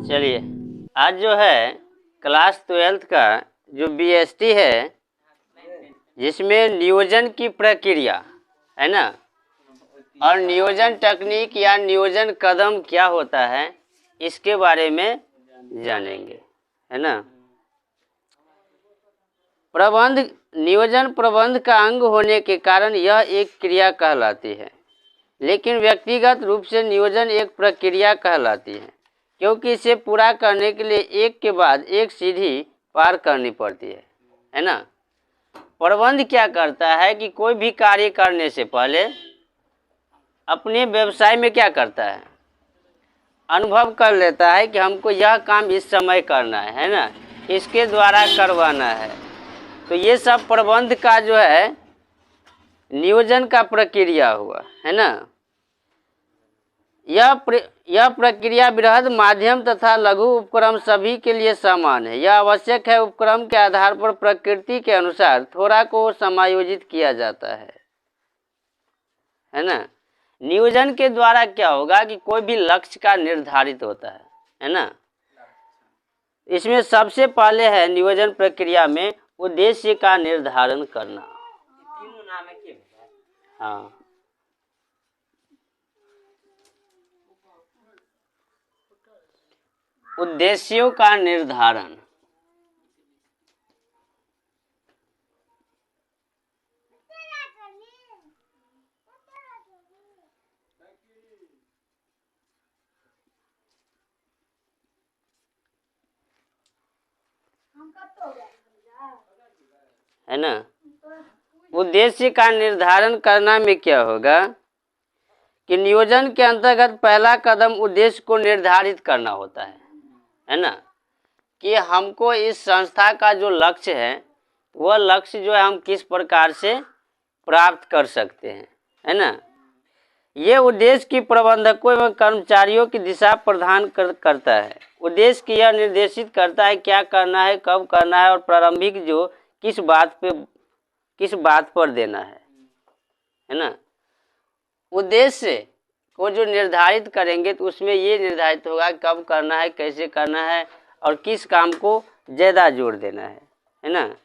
चलिए, आज जो है क्लास 12 का जो बीएसटी है, जिसमें नियोजन की प्रक्रिया है ना, और नियोजन तकनीक या नियोजन कदम क्या होता है, इसके बारे में जानेंगे, है ना। प्रबंध नियोजन प्रबंध का अंग होने के कारण यह एक क्रिया कहलाती है, लेकिन व्यक्तिगत रूप से नियोजन एक प्रक्रिया कहलाती है, क्योंकि इसे पूरा करने के लिए एक के बाद एक सीढ़ी पार करनी पड़ती है ना। प्रबंध क्या करता है कि कोई भी कार्य करने से पहले अपने व्यवसाय में क्या करता है, अनुभव कर लेता है कि हमको यह काम इस समय करना है ना, इसके द्वारा करवाना है। तो ये सब प्रबंध का जो है नियोजन का प्रक्रिया हुआ, है ना। यह प्रक्रिया बृहद, माध्यम तथा लघु उपक्रम सभी के लिए समान है। यह आवश्यक है, उपक्रम के आधार पर प्रकृति के अनुसार थोड़ा को समायोजित किया जाता है ना। नियोजन के द्वारा क्या होगा कि कोई भी लक्ष्य का निर्धारित होता है ना। इसमें सबसे पहले है नियोजन प्रक्रिया में उद्देश्य का निर्धारण करना। तीनों नाम है क्या? हाँ, उद्देश्यों का निर्धारण। है ना। उद्देश्य का निर्धारण करना में क्या होगा कि नियोजन के अंतर्गत पहला कदम उद्देश्य को निर्धारित करना होता है ना, कि हमको इस संस्था का जो लक्ष्य है वह लक्ष्य जो है हम किस प्रकार से प्राप्त कर सकते हैं, है ना। ये उद्देश्य की प्रबंधकों एवं कर्मचारियों की दिशा प्रदान करता है। उद्देश्य की यह निर्देशित करता है क्या करना है, कब करना है और प्रारंभिक जो किस बात पर देना है ना। उद्देश्य को जो निर्धारित करेंगे तो उसमें ये निर्धारित होगा कब करना है, कैसे करना है और किस काम को ज़्यादा जोर देना है ना।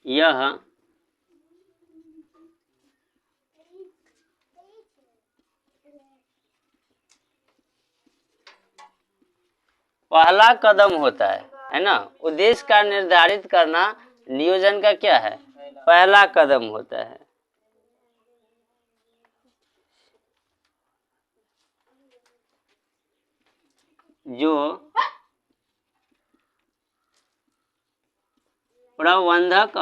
यह पहला कदम होता है ना। उद्देश्य का निर्धारित करना नियोजन का क्या है, पहला कदम होता है। जो प्रबंधक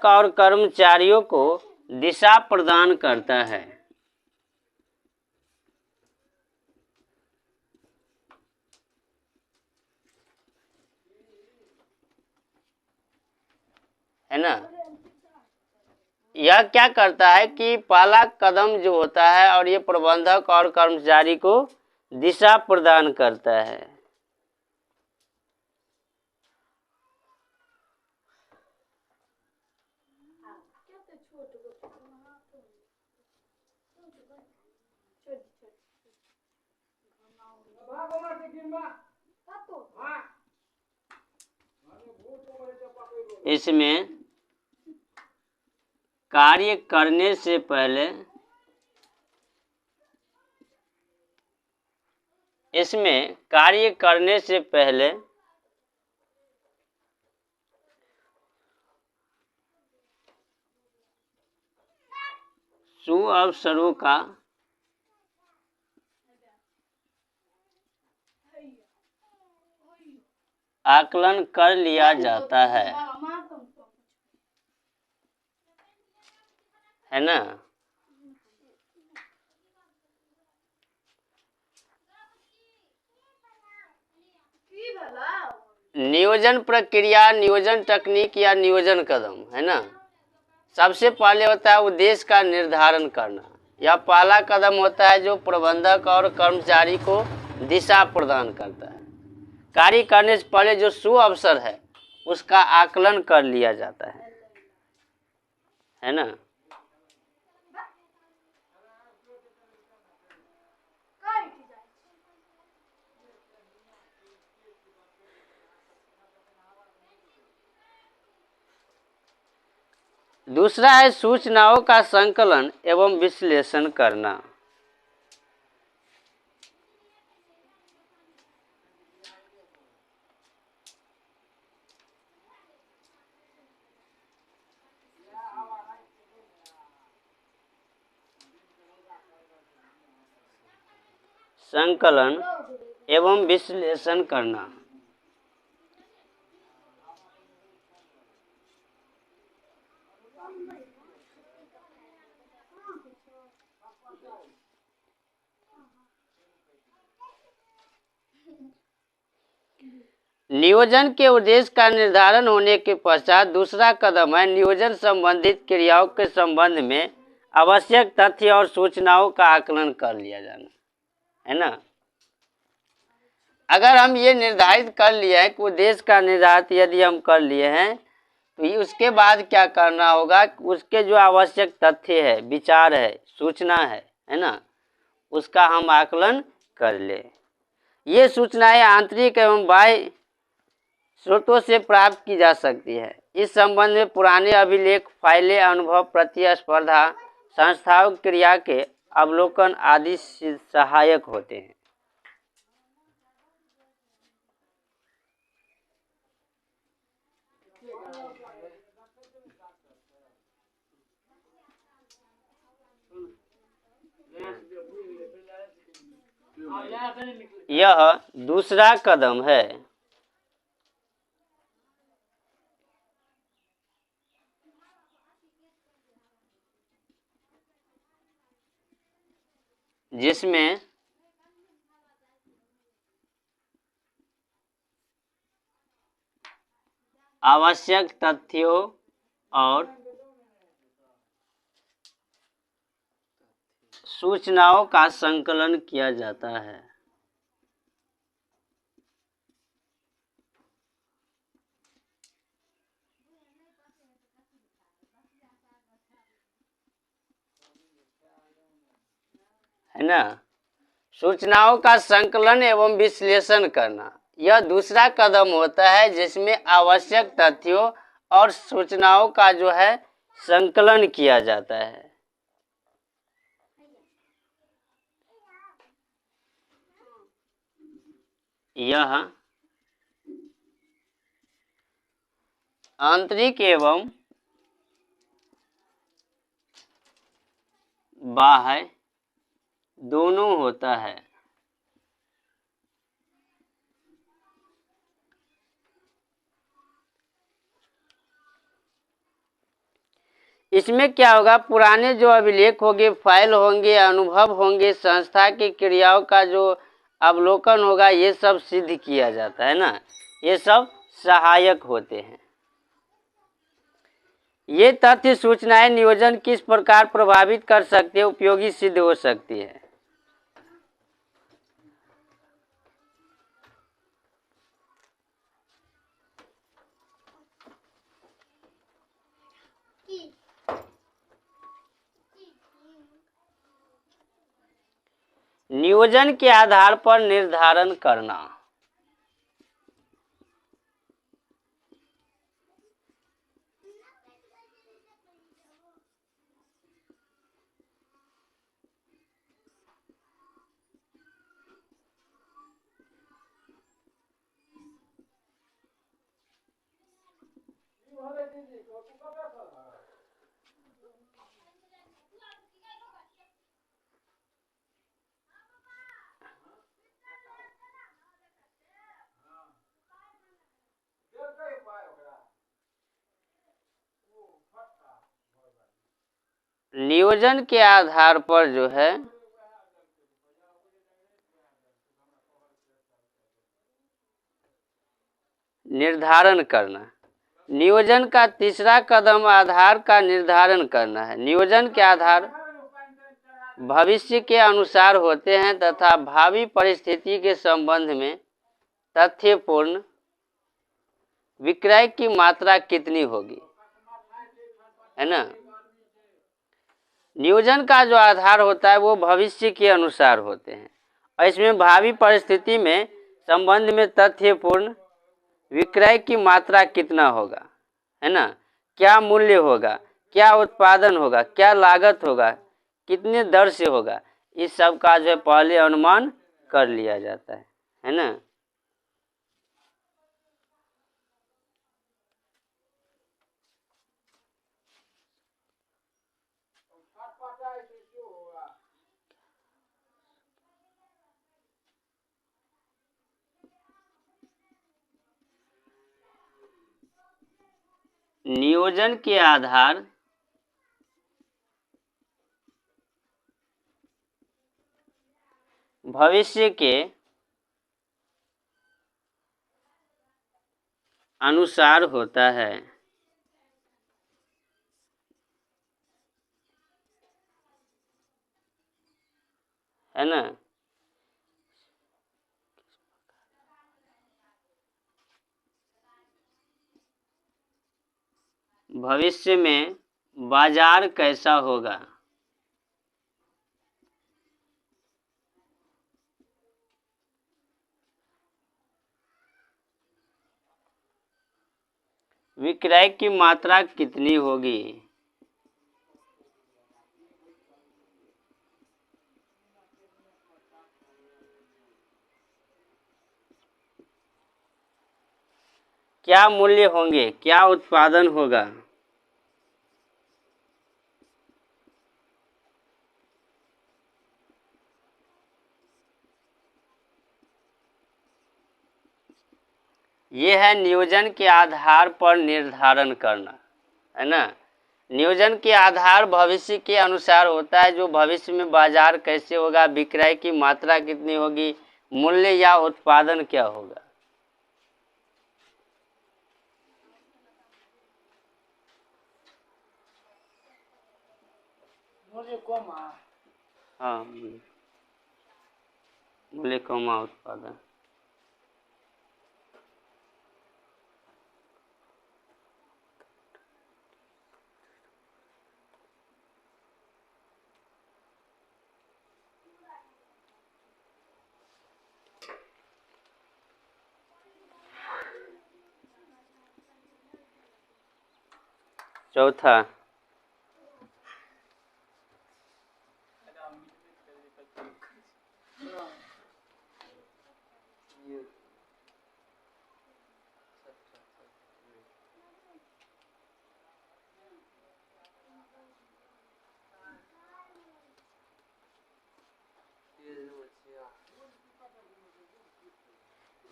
और कर्मचारियों को दिशा प्रदान करता है ना। यह क्या करता है कि पहला कदम जो होता है और ये प्रबंधक और कर्मचारी को दिशा प्रदान करता है। इसमें कार्य करने से पहले सुअवसरों का आकलन कर लिया जाता है ना। नियोजन प्रक्रिया, नियोजन तकनीक या नियोजन कदम, है ना। सबसे पहले होता है उद्देश्य का निर्धारण करना, यह पहला कदम होता है जो प्रबंधक और कर्मचारी को दिशा प्रदान करता है। कार्य करने से पहले जो शुभ अवसर है उसका आकलन कर लिया जाता है ना। दूसरा है सूचनाओं का संकलन एवं विश्लेषण करना। संकलन एवं विश्लेषण करना। नियोजन के उद्देश्य का निर्धारण होने के पश्चात दूसरा कदम है नियोजन संबंधित क्रियाओं के संबंध में आवश्यक तथ्य और सूचनाओं का आकलन कर लिया जाना, है ना। अगर हम ये निर्धारित कर लिया है कि उद्देश्य का निर्धारित यदि हम कर लिए हैं तो उसके बाद क्या करना होगा, उसके जो आवश्यक तथ्य है, विचार है, सूचना है ना, उसका हम आकलन कर ले। ये सूचनाएं आंतरिक एवं बाह्य स्रोतों से प्राप्त की जा सकती है। इस संबंध में पुराने अभिलेख, फाइलें, अनुभव, प्रतिस्पर्धा, संस्थाओं क्रिया के अवलोकन आदि सहायक होते हैं। यह दूसरा कदम है। जिसमें आवश्यक तथ्यों और सूचनाओं का संकलन किया जाता है। है ना। सूचनाओं का संकलन एवं विश्लेषण करना यह दूसरा कदम होता है जिसमें आवश्यक तथ्यों और सूचनाओं का जो है संकलन किया जाता है। यह आंतरिक एवं बाह्य दोनों होता है। इसमें क्या होगा, पुराने जो अभिलेख होंगे, फाइल होंगे, अनुभव होंगे, संस्था की क्रियाओं का जो अवलोकन होगा, ये सब सिद्ध किया जाता है ना, ये सब सहायक होते हैं। ये तथ्य सूचनाएं नियोजन किस प्रकार प्रभावित कर सकते हैं, उपयोगी सिद्ध हो सकती है। नियोजन के आधार पर निर्धारण करना। नियोजन के आधार पर जो है निर्धारण करना। नियोजन का तीसरा कदम आधार का निर्धारण करना है। नियोजन के आधार भविष्य के अनुसार होते हैं तथा भावी परिस्थिति के संबंध में तथ्यपूर्ण विक्रय की मात्रा कितनी होगी, है ना। नियोजन का जो आधार होता है वो भविष्य के अनुसार होते हैं और इसमें भावी परिस्थिति में संबंध में तथ्यपूर्ण विक्रय की मात्रा कितना होगा, है ना। क्या मूल्य होगा, क्या उत्पादन होगा, क्या लागत होगा, कितने दर से होगा, इस सब का जो है पहले अनुमान कर लिया जाता है ना। नियोजन के आधार भविष्य के अनुसार होता है, है ना। भविष्य में बाजार कैसा होगा, विक्रय की मात्रा कितनी होगी, क्या मूल्य होंगे, क्या उत्पादन होगा, ये है नियोजन के आधार पर निर्धारण करना, है ना। नियोजन के आधार भविष्य के अनुसार होता है, जो भविष्य में बाजार कैसे होगा, विक्रय की मात्रा कितनी होगी, मूल्य या उत्पादन क्या होगा। हाँ, मूल्य कमा उत्पादन। चौथा,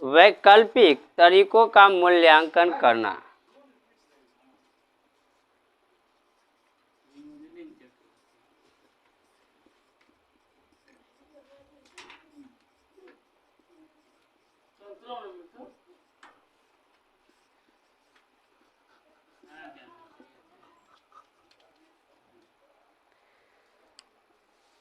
वैकल्पिक तरीकों का मूल्यांकन करना।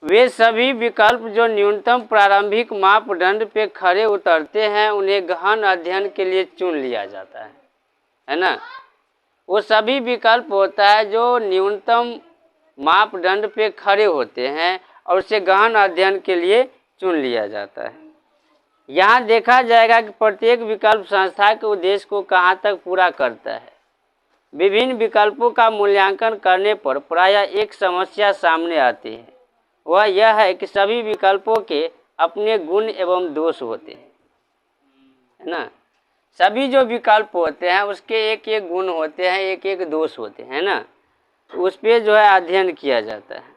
वे सभी विकल्प जो न्यूनतम प्रारंभिक मापदंड पे खरे उतरते हैं उन्हें गहन अध्ययन के लिए चुन लिया जाता है ना। वो सभी विकल्प होता है जो न्यूनतम मापदंड पे खरे होते हैं और उसे गहन अध्ययन के लिए चुन लिया जाता है। यहाँ देखा जाएगा कि प्रत्येक विकल्प संस्था के उद्देश्य को कहाँ तक पूरा करता है। विभिन्न विकल्पों का मूल्यांकन करने पर प्रायः एक समस्या सामने आती है, वह यह है कि सभी विकल्पों के अपने गुण एवं दोष होते हैं, है ना। सभी जो विकल्प होते हैं उसके एक एक गुण होते हैं, एक एक दोष होते हैं ना, तो उस पे जो है अध्ययन किया जाता है।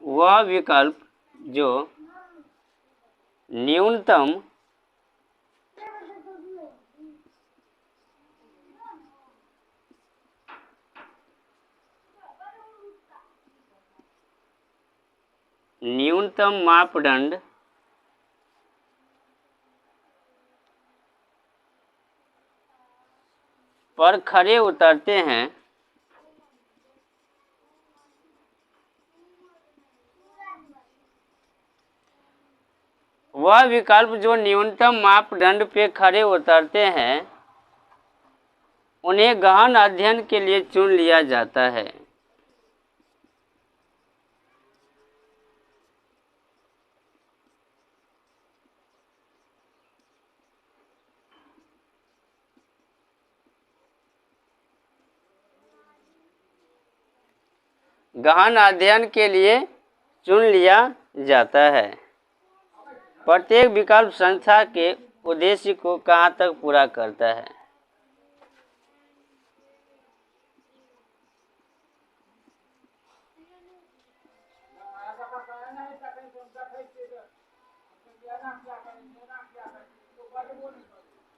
वह विकल्प जो न्यूनतम न्यूनतम मापदंड पर खरे उतरते हैं वह विकल्प जो न्यूनतम मापदंड पे खरे उतरते हैं उन्हें गहन अध्ययन के लिए चुन लिया जाता है। गहन अध्ययन के लिए चुन लिया जाता है। प्रत्येक विकल्प संस्था के उद्देश्य को कहाँ तक पूरा करता है?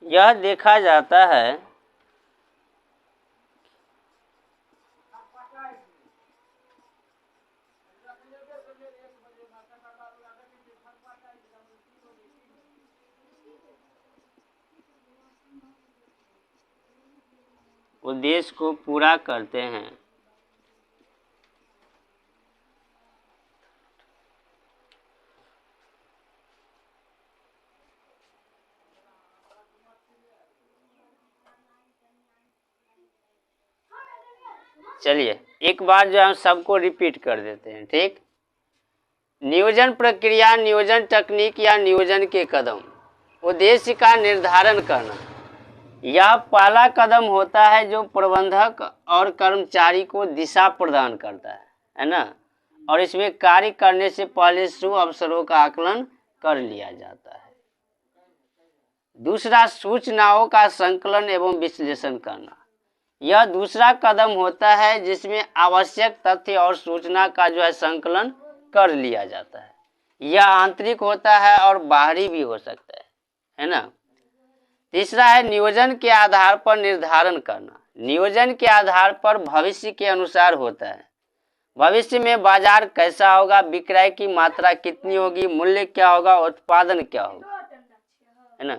यह देखा जाता है उद्देश्य को पूरा करते हैं। चलिए एक बार जो हम सबको रिपीट कर देते हैं, ठीक। नियोजन प्रक्रिया, नियोजन तकनीक या नियोजन के कदम। उद्देश्य का निर्धारण करना, यह पहला कदम होता है जो प्रबंधक और कर्मचारी को दिशा प्रदान करता है ना। और इसमें कार्य करने से पहले शुभ अवसरों का आकलन कर लिया जाता है। दूसरा, सूचनाओं का संकलन एवं विश्लेषण करना। यह दूसरा कदम होता है जिसमें आवश्यक तथ्य और सूचना का जो है संकलन कर लिया जाता है। यह आंतरिक होता है और बाहरी भी हो सकता है ना। तीसरा है नियोजन के आधार पर निर्धारण करना। नियोजन के आधार पर भविष्य के अनुसार होता है। भविष्य में बाजार कैसा होगा, विक्रय की मात्रा कितनी होगी, मूल्य क्या होगा, उत्पादन क्या होगा, है ना।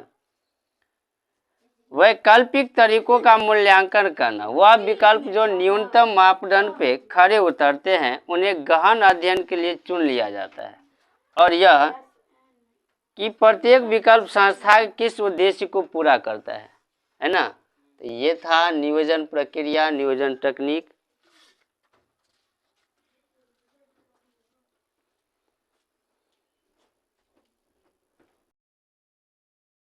वैकल्पिक तरीकों का मूल्यांकन करना। वह विकल्प जो न्यूनतम मापदंड पे खरे उतरते हैं उन्हें गहन अध्ययन के लिए चुन लिया जाता है। और यह कि प्रत्येक विकल्प संस्था के किस उद्देश्य को पूरा करता है ना। तो ये था नियोजन प्रक्रिया, नियोजन तकनीक।